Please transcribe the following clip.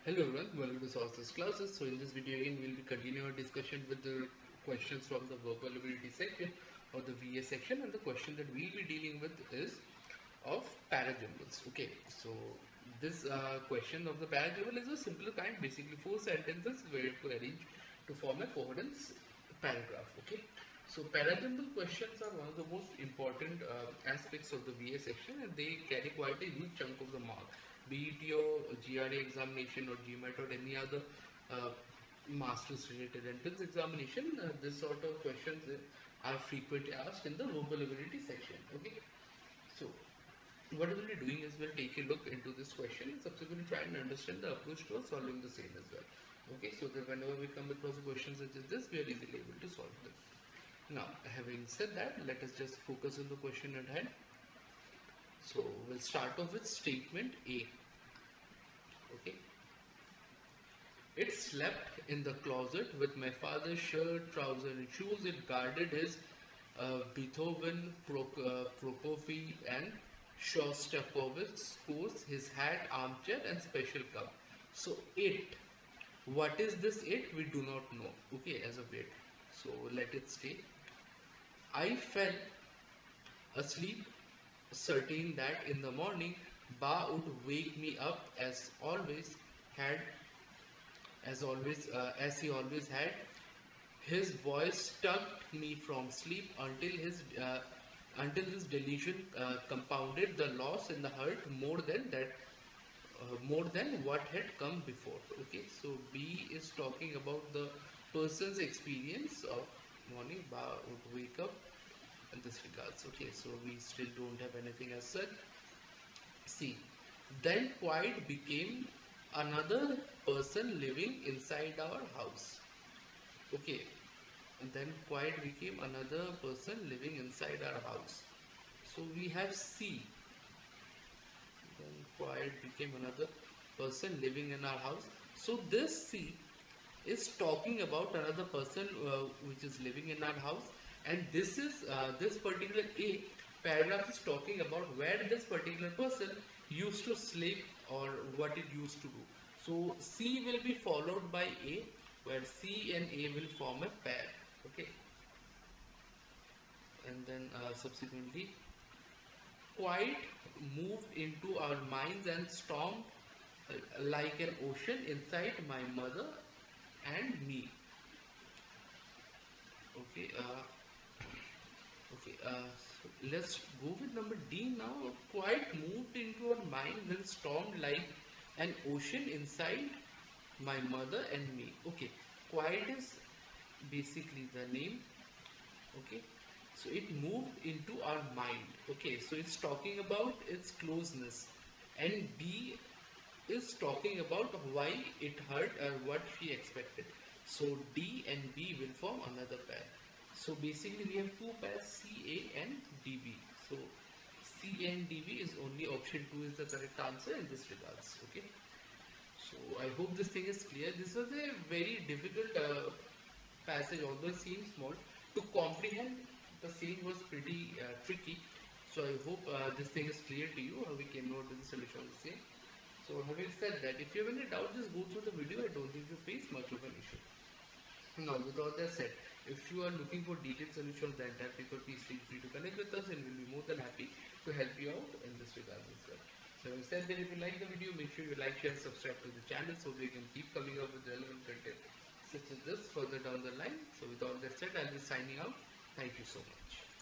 Hello everyone, welcome to Sources Classes. So in this video again we'll be continuing our discussion with the questions from the vocabulary section or the VA section, and the question that we'll be dealing with is of para-jumbles. Okay, so this question of the para-jumble is a simpler kind, basically four sentences where you have to arrange to form a coherent paragraph. Okay, so para-jumble questions are one of the most important aspects of the VA section, and they carry quite a huge chunk of the mark, be it your GRE examination or GMAT or any other uh, masters related entrance examination. This sort of questions are frequently asked in the vocabulary section. Okay, so what we'll be doing is we'll take a look into this question and subsequently try and understand the approach to solving the same as well. Okay, so that whenever we come across questions such as this, we are easily able to solve them. Now, having said that, let us just focus on the question at hand. So we'll start off with statement A. Okay, it slept in the closet with my father's shirt, trousers, and shoes. It guarded his Beethoven, Prokofiev, and Shostakovich scores, his hat, armchair, and special cup. So it, what is this it? We do not know. Okay, as of yet. So let it stay. I fell asleep, certain that in the morning Ba would wake me up had as he always had. His voice tugged me from sleep until his delusion compounded the loss and the hurt more than what had come before. Okay, so B is talking about the person's experience of morning. Ba would wake up in this regards. Okay, so we still don't have anything as such. C, then quiet became another person living inside our house. Okay, and then quiet became another person living inside our house. So we have C, then quiet became another person living in our house. So this C is talking about another person which is living in our house, and this particular A paragraph is talking about where this particular person used to sleep or what it used to do. So C will be followed by A, where C and A will form a pair. Okay, and then subsequently quiet moved into our minds and stormed like an ocean inside my mother and me. Okay, so let's go with number D now. Quiet moved into our minds and stormed like an ocean inside my mother and me. Okay, quiet is basically the name. Okay, so it moved into our mind. Okay, so it's talking about its closeness, and B is talking about why it hurt or what she expected. So D and B will form another pair. So basically we have two pairs, CA and DB. So C and DB is only option 2 is the correct answer in this regards. Okay. So I hope this thing is clear. This was a very difficult passage, although it seems small. To comprehend the scene was pretty tricky. So I hope this thing is clear to you, how we came out with the solution of the same. So having said that, if you have any doubt, just go through the video. I don't think you face much of an issue. Now, with all that said, if you are looking for detailed solution of the entire paper, please feel free to connect with us, and we'll be more than happy to help you out in this regard as well. So having said that, if you like the video, make sure you like, share, subscribe to the channel so we can keep coming up with relevant content such as this further down the line. So with all that said, I'll be signing out. Thank you so much.